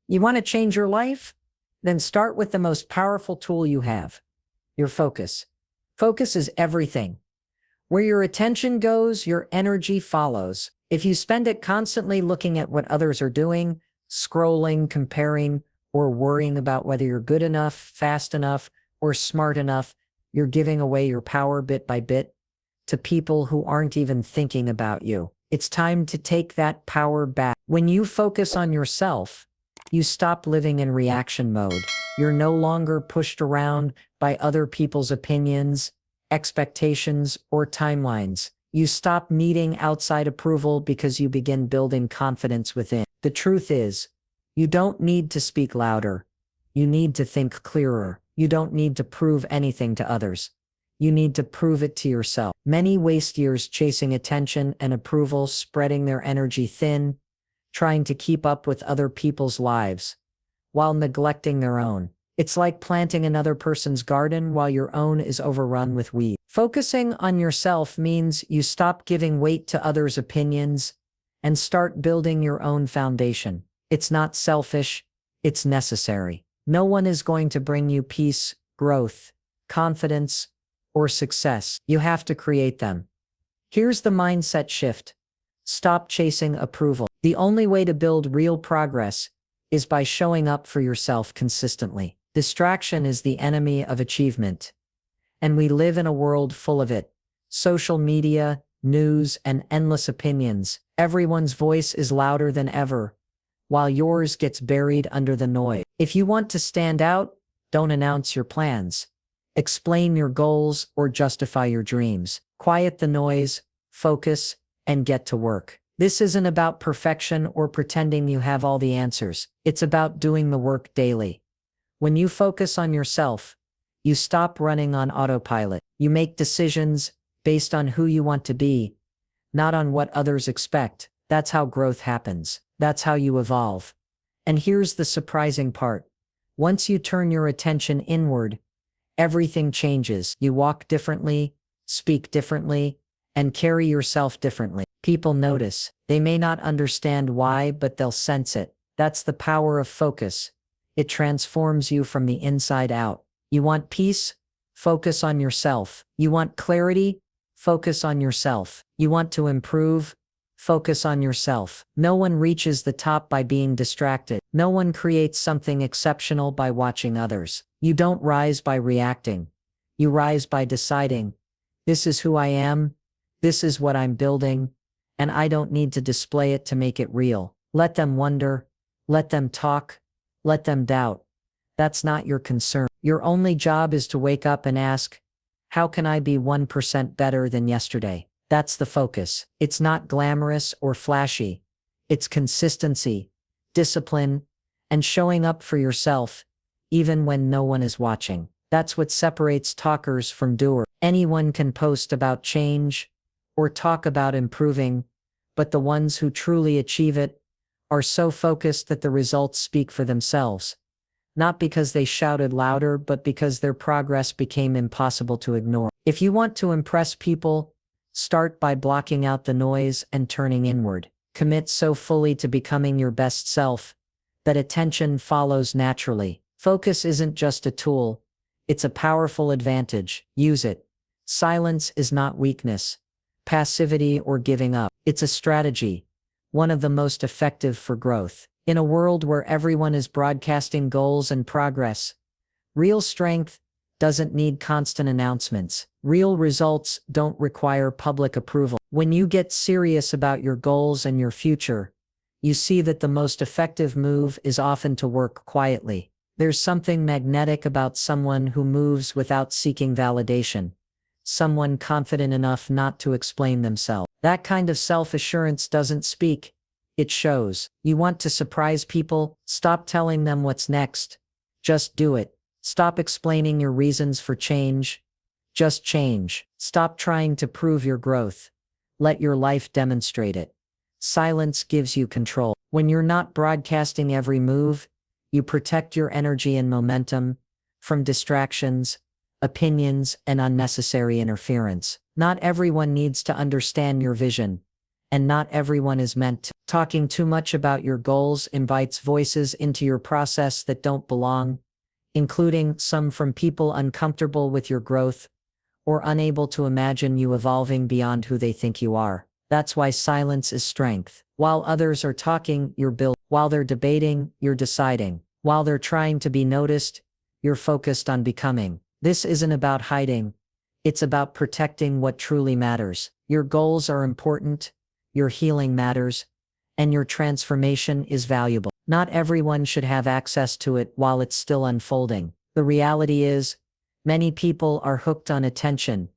You want to change your life? Then start with the most powerful tool you have, your focus. Focus is everything. Where your attention goes, your energy follows. If you spend it constantly looking at what others are doing, scrolling, comparing, or worrying about whether you're good enough, fast enough, or smart enough, you're giving away your power bit by bit to people who aren't even thinking about you. It's time to take that power back. When you focus on yourself, you stop living in reaction mode. You're no longer pushed around by other people's opinions, expectations, or timelines. You stop needing outside approval because you begin building confidence within. The truth is, you don't need to speak louder. You need to think clearer. You don't need to prove anything to others. You need to prove it to yourself. Many waste years chasing attention and approval, spreading their energy thin, trying to keep up with other people's lives, while neglecting their own. It's like planting another person's garden while your own is overrun with weeds. Focusing on yourself means you stop giving weight to others' opinions and start building your own foundation. It's not selfish, it's necessary. No one is going to bring you peace, growth, confidence, or success. You have to create them. Here's the mindset shift. Stop chasing approval. The only way to build real progress is by showing up for yourself consistently. Distraction is the enemy of achievement. And we live in a world full of it. Social media, news, and endless opinions. Everyone's voice is louder than ever, while yours gets buried under the noise. If you want to stand out, don't announce your plans. Explain your goals or justify your dreams. Quiet the noise, focus, and get to work. This isn't about perfection or pretending you have all the answers. It's about doing the work daily. When you focus on yourself, you stop running on autopilot. You make decisions based on who you want to be, not on what others expect. That's how growth happens. That's how you evolve. And here's the surprising part. Once you turn your attention inward, everything changes. You walk differently, speak differently, and carry yourself differently. People notice. They may not understand why, but they'll sense it. That's the power of focus. It transforms you from the inside out. You want peace? Focus on yourself. You want clarity? Focus on yourself. You want to improve? Focus on yourself. No one reaches the top by being distracted. No one creates something exceptional by watching others. You don't rise by reacting. You rise by deciding, this is who I am, this is what I'm building, and I don't need to display it to make it real. Let them wonder, let them talk, let them doubt. That's not your concern. Your only job is to wake up and ask, how can I be 1% better than yesterday? That's the focus. It's not glamorous or flashy. It's consistency, discipline, and showing up for yourself, even when no one is watching. That's what separates talkers from doers. Anyone can post about change or talk about improving, but the ones who truly achieve it are so focused that the results speak for themselves. Not because they shouted louder, but because their progress became impossible to ignore. If you want to impress people, start by blocking out the noise and turning inward. Commit so fully to becoming your best self that attention follows naturally. Focus isn't just a tool, it's a powerful advantage. Use it. Silence is not weakness, passivity, or giving up. It's a strategy, one of the most effective for growth. In a world where everyone is broadcasting goals and progress, real strength doesn't need constant announcements. Real results don't require public approval. When you get serious about your goals and your future, you see that the most effective move is often to work quietly. There's something magnetic about someone who moves without seeking validation, someone confident enough not to explain themselves. That kind of self-assurance doesn't speak, it shows. You want to surprise people? Stop telling them what's next. Just do it. Stop explaining your reasons for change. Just change. Stop trying to prove your growth. Let your life demonstrate it. Silence gives you control. When you're not broadcasting every move, you protect your energy and momentum from distractions, opinions, and unnecessary interference. Not everyone needs to understand your vision, and not everyone is meant to. Talking too much about your goals invites voices into your process that don't belong, including some from people uncomfortable with your growth or unable to imagine you evolving beyond who they think you are. That's why silence is strength. While others are talking, you're building. While they're debating, you're deciding. While they're trying to be noticed, you're focused on becoming. This isn't about hiding. It's about protecting what truly matters. Your goals are important, your healing matters, and your transformation is valuable. Not everyone should have access to it while it's still unfolding. The reality is, many people are hooked on attention.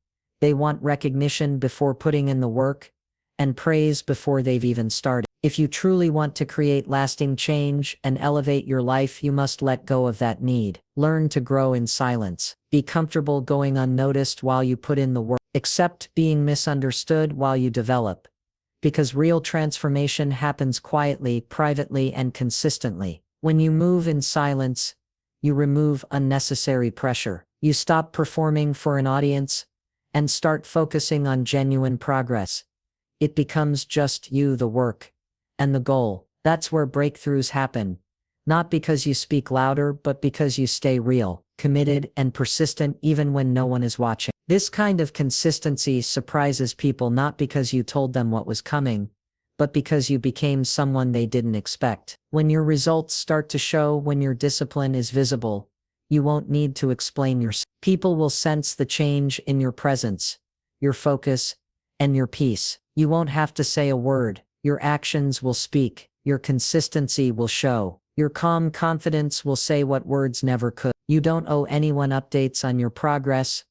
They want recognition before putting in the work, and praise before they've even started. If you truly want to create lasting change and elevate your life, you must let go of that need. Learn to grow in silence. Be comfortable going unnoticed while you put in the work. Accept being misunderstood while you develop. Because real transformation happens quietly, privately, and consistently. When you move in silence, you remove unnecessary pressure. You stop performing for an audience and start focusing on genuine progress. It becomes just you, the work, and the goal. That's where breakthroughs happen. Not because you speak louder, but because you stay real, committed, and persistent even when no one is watching. This kind of consistency surprises people not because you told them what was coming, but because you became someone they didn't expect. When your results start to show, when your discipline is visible, you won't need to explain yourself. People will sense the change in your presence, your focus, and your peace. You won't have to say a word. Your actions will speak. Your consistency will show. Your calm confidence will say what words never could. You don't owe anyone updates on your progress,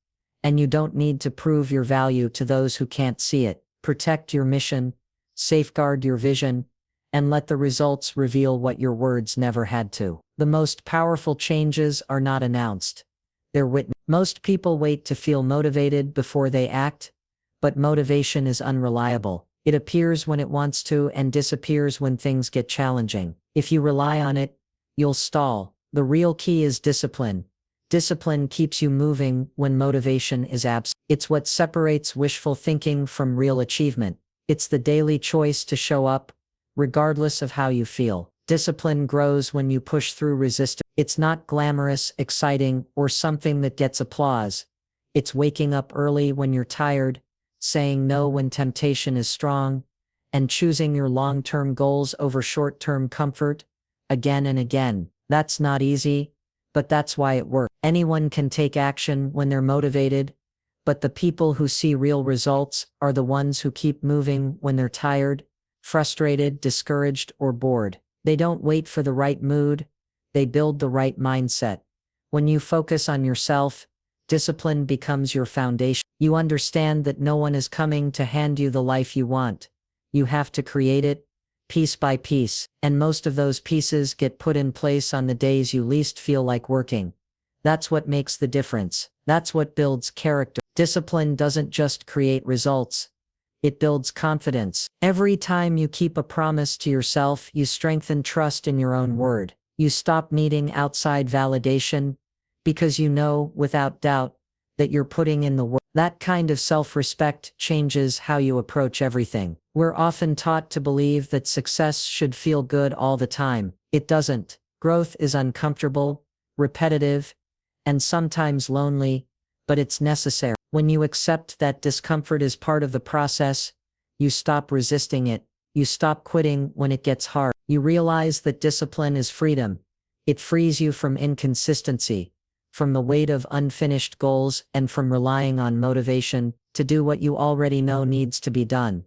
and you don't need to prove your value to those who can't see it. Protect your mission, safeguard your vision, and let the results reveal what your words never had to. The most powerful changes are not announced. They're witnessed. Most people wait to feel motivated before they act, but motivation is unreliable. It appears when it wants to and disappears when things get challenging. If you rely on it, you'll stall. The real key is discipline. Discipline keeps you moving when motivation is absent. It's what separates wishful thinking from real achievement. It's the daily choice to show up, regardless of how you feel. Discipline grows when you push through resistance. It's not glamorous, exciting, or something that gets applause. It's waking up early when you're tired, saying no when temptation is strong, and choosing your long-term goals over short-term comfort, again and again. That's not easy, but that's why it works. Anyone can take action when they're motivated, but the people who see real results are the ones who keep moving when they're tired, frustrated, discouraged, or bored. They don't wait for the right mood, they build the right mindset. When you focus on yourself, discipline becomes your foundation. You understand that no one is coming to hand you the life you want. You have to create it, piece by piece, and most of those pieces get put in place on the days you least feel like working. That's what makes the difference. That's what builds character. Discipline doesn't just create results. It builds confidence. Every time you keep a promise to yourself, you strengthen trust in your own word. You stop needing outside validation because you know, without doubt, that you're putting in the work. That kind of self-respect changes how you approach everything. We're often taught to believe that success should feel good all the time. It doesn't. Growth is uncomfortable, repetitive, and sometimes lonely, but it's necessary. When you accept that discomfort is part of the process, you stop resisting it. You stop quitting when it gets hard. You realize that discipline is freedom. It frees you from inconsistency, from the weight of unfinished goals, and from relying on motivation to do what you already know needs to be done.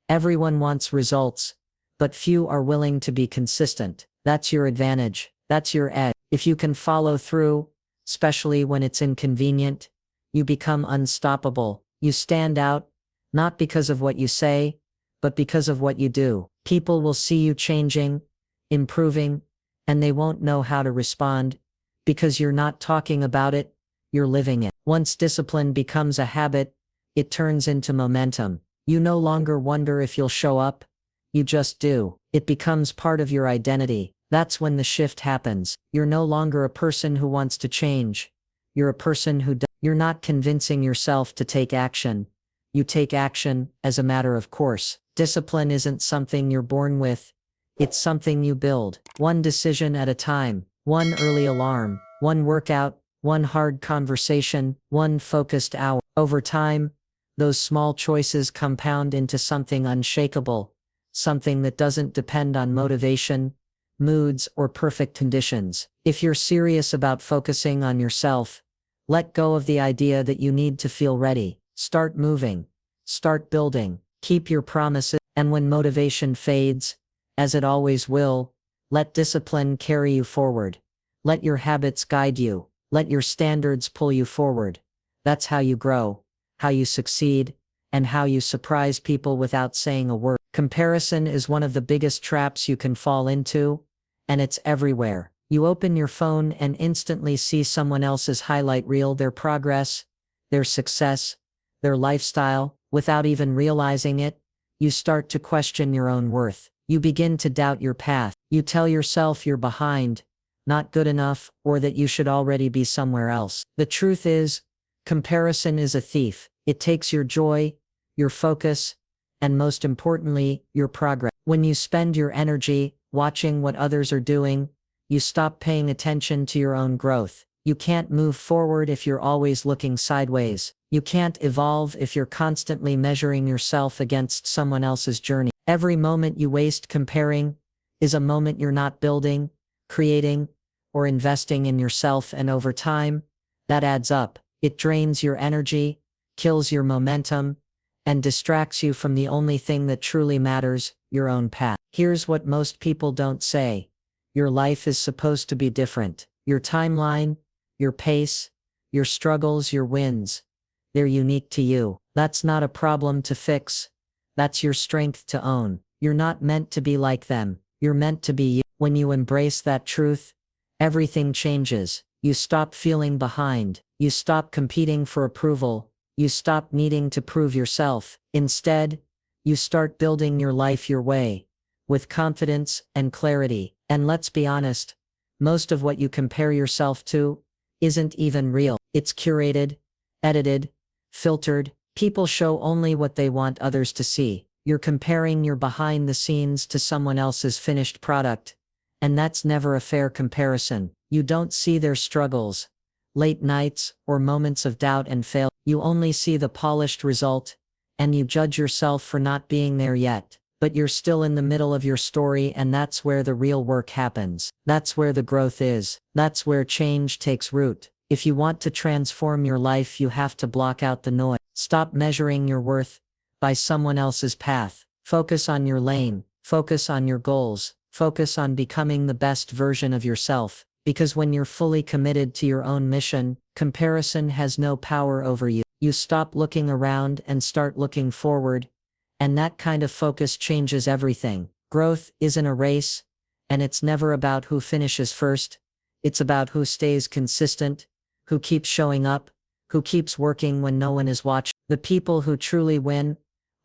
Everyone wants results, but few are willing to be consistent. That's your advantage. That's your edge. If you can follow through, especially when it's inconvenient, you become unstoppable. You stand out, not because of what you say, but because of what you do. People will see you changing, improving, and they won't know how to respond, because you're not talking about it, you're living it. Once discipline becomes a habit, it turns into momentum. You no longer wonder if you'll show up, you just do. It becomes part of your identity. That's when the shift happens. You're no longer a person who wants to change. You're a person who does. You're not convincing yourself to take action. You take action as a matter of course. Discipline isn't something you're born with. It's something you build, one decision at a time, one early alarm, one workout, one hard conversation, one focused hour. Over time, those small choices compound into something unshakable, something that doesn't depend on motivation, moods, or perfect conditions. If you're serious about focusing on yourself, let go of the idea that you need to feel ready. Start moving. Start building. Keep your promises. And when motivation fades, as it always will, let discipline carry you forward. Let your habits guide you. Let your standards pull you forward. That's how you grow, how you succeed, and how you surprise people without saying a word. Comparison is one of the biggest traps you can fall into, and it's everywhere. You open your phone and instantly see someone else's highlight reel, their progress, their success, their lifestyle. Without even realizing it, you start to question your own worth. You begin to doubt your path. You tell yourself you're behind, not good enough, or that you should already be somewhere else. The truth is, comparison is a thief. It takes your joy, your focus, and most importantly, your progress. When you spend your energy watching what others are doing, you stop paying attention to your own growth. You can't move forward if you're always looking sideways. You can't evolve if you're constantly measuring yourself against someone else's journey. Every moment you waste comparing is a moment you're not building, creating, or investing in yourself, and over time, that adds up. It drains your energy, kills your momentum, and distracts you from the only thing that truly matters, your own path. Here's what most people don't say. Your life is supposed to be different. Your timeline, your pace, your struggles, your wins. They're unique to you. That's not a problem to fix. That's your strength to own. You're not meant to be like them. You're meant to be you. When you embrace that truth, everything changes. You stop feeling behind. You stop competing for approval. You stop needing to prove yourself. Instead, you start building your life your way, with confidence and clarity. And let's be honest, most of what you compare yourself to isn't even real. It's curated, edited, filtered. People show only what they want others to see. You're comparing your behind the scenes to someone else's finished product, and that's never a fair comparison. You don't see their struggles, late nights, or moments of doubt and failure. You only see the polished result, and you judge yourself for not being there yet. But you're still in the middle of your story, and that's where the real work happens. That's where the growth is. That's where change takes root. If you want to transform your life, you have to block out the noise. Stop measuring your worth by someone else's path. Focus on your lane. Focus on your goals. Focus on becoming the best version of yourself. Because when you're fully committed to your own mission, comparison has no power over you. You stop looking around and start looking forward, and that kind of focus changes everything. Growth isn't a race, and it's never about who finishes first. It's about who stays consistent, who keeps showing up, who keeps working when no one is watching. The people who truly win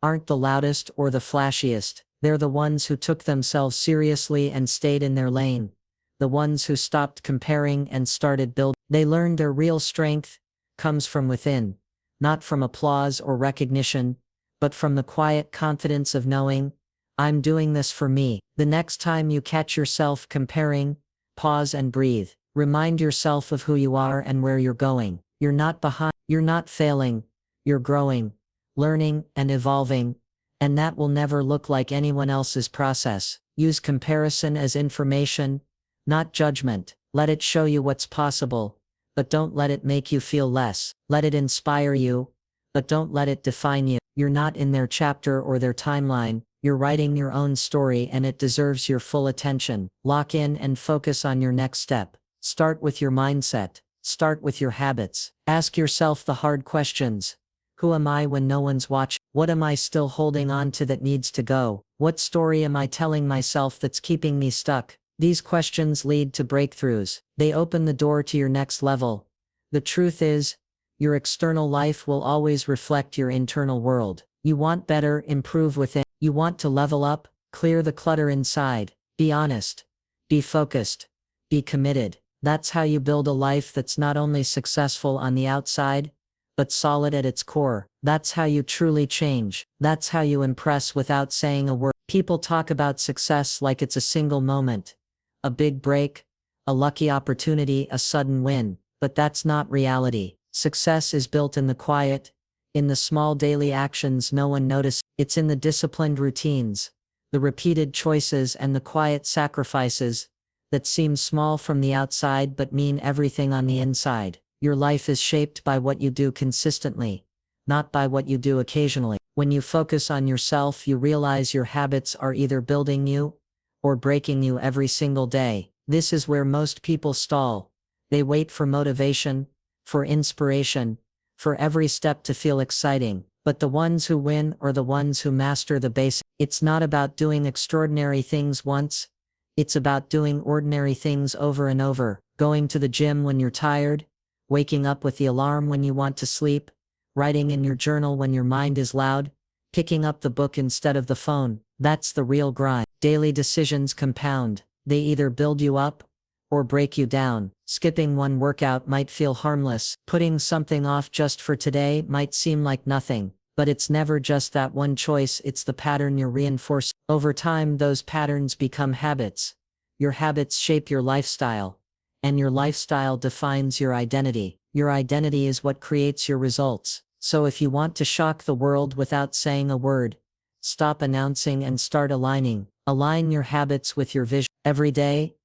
aren't the loudest or the flashiest. They're the ones who took themselves seriously and stayed in their lane. The ones who stopped comparing and started building. They learned their real strength comes from within, not from applause or recognition, but from the quiet confidence of knowing, I'm doing this for me. The next time you catch yourself comparing, pause and breathe. Remind yourself of who you are and where you're going. You're not behind. You're not failing. You're growing, learning, and evolving, and that will never look like anyone else's process. Use comparison as information, not judgment. Let it show you what's possible, but don't let it make you feel less. Let it inspire you, but don't let it define you. You're not in their chapter or their timeline. You're writing your own story, and it deserves your full attention. Lock in and focus on your next step. Start with your mindset. Start with your habits. Ask yourself the hard questions. Who am I when no one's watching? What am I still holding on to that needs to go? What story am I telling myself that's keeping me stuck? These questions lead to breakthroughs. They open the door to your next level. The truth is, your external life will always reflect your internal world. You want better, improve within. You want to level up, clear the clutter inside. Be honest. Be focused. Be committed. That's how you build a life that's not only successful on the outside, but solid at its core. That's how you truly change. That's how you impress without saying a word. People talk about success like it's a single moment, a big break, a lucky opportunity, a sudden win, but that's not reality. Success is built in the quiet, in the small daily actions no one notices. It's in the disciplined routines, the repeated choices and the quiet sacrifices that seem small from the outside but mean everything on the inside. Your life is shaped by what you do consistently, not by what you do occasionally. When you focus on yourself, you realize your habits are either building you or breaking you every single day. This is where most people stall. They wait for motivation, for inspiration, for every step to feel exciting. But the ones who win are the ones who master the basics. It's not about doing extraordinary things once. It's about doing ordinary things over and over. Going to the gym when you're tired, waking up with the alarm when you want to sleep, writing in your journal when your mind is loud, picking up the book instead of the phone. That's the real grind. Daily decisions compound. They either build you up or break you down. Skipping one workout might feel harmless. Putting something off just for today might seem like nothing. But it's never just that one choice, it's the pattern you're reinforcing. Over time, those patterns become habits. Your habits shape your lifestyle, and your lifestyle defines your identity. Your identity is what creates your results. So if you want to shock the world without saying a word, stop announcing and start aligning. Align your habits with your vision. Every day,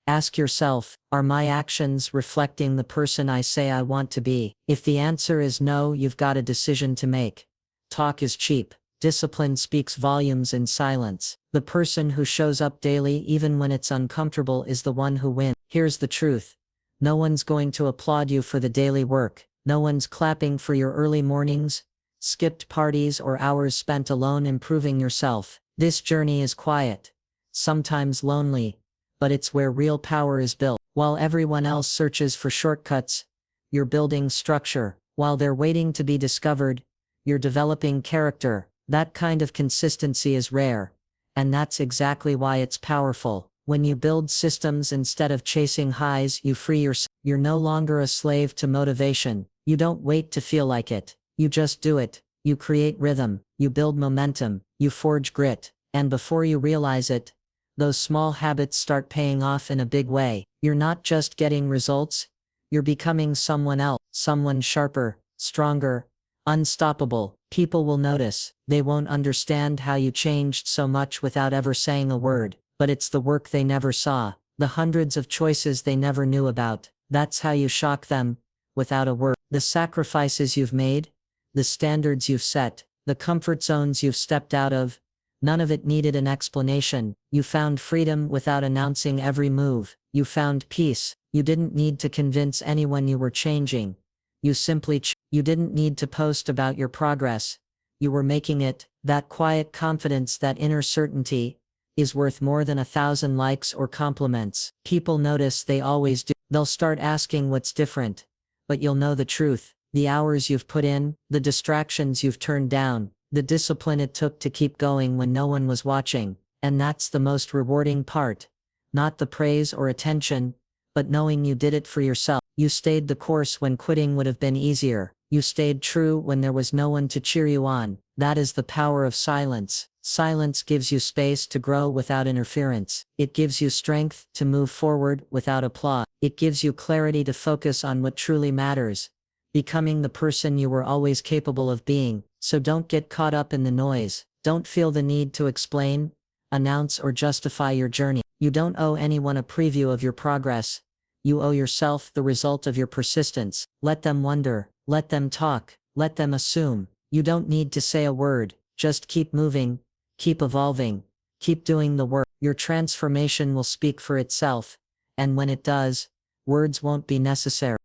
ask yourself, are my actions reflecting the person I say I want to be? If the answer is no, you've got a decision to make. Talk is cheap. Discipline speaks volumes in silence. The person who shows up daily even when it's uncomfortable is the one who wins. Here's the truth. No one's going to applaud you for the daily work. No one's clapping for your early mornings, skipped parties, or hours spent alone improving yourself. This journey is quiet, sometimes lonely, but it's where real power is built. While everyone else searches for shortcuts, you're building structure. While they're waiting to be discovered, you're developing character. That kind of consistency is rare, and that's exactly why it's powerful. When you build systems instead of chasing highs, you free yourself. You're no longer a slave to motivation. You don't wait to feel like it. You just do it. You create rhythm. You build momentum. You forge grit. And before you realize it, those small habits start paying off in a big way. You're not just getting results. You're becoming someone else. Someone sharper, stronger, unstoppable. People will notice. They won't understand how you changed so much without ever saying a word. But it's the work they never saw, the hundreds of choices they never knew about. That's how you shock them, without a word. The sacrifices you've made, the standards you've set, the comfort zones you've stepped out of, none of it needed an explanation. You found freedom without announcing every move. You found peace. You didn't need to convince anyone you were changing. You simply You didn't need to post about your progress. You were making it. That quiet confidence, that inner certainty, is worth more than 1,000 likes or compliments. People notice, they always do. They'll start asking what's different. But you'll know the truth. The hours you've put in, the distractions you've turned down, the discipline it took to keep going when no one was watching. And that's the most rewarding part. Not the praise or attention, but knowing you did it for yourself. You stayed the course when quitting would have been easier. You stayed true when there was no one to cheer you on. That is the power of silence. Silence gives you space to grow without interference. It gives you strength to move forward without applause. It gives you clarity to focus on what truly matters, becoming the person you were always capable of being. So don't get caught up in the noise. Don't feel the need to explain, announce, or justify your journey. You don't owe anyone a preview of your progress. You owe yourself the result of your persistence. Let them wonder, let them talk, let them assume. You don't need to say a word. Just keep moving. Keep evolving, keep doing the work. Your transformation will speak for itself, and when it does, words won't be necessary.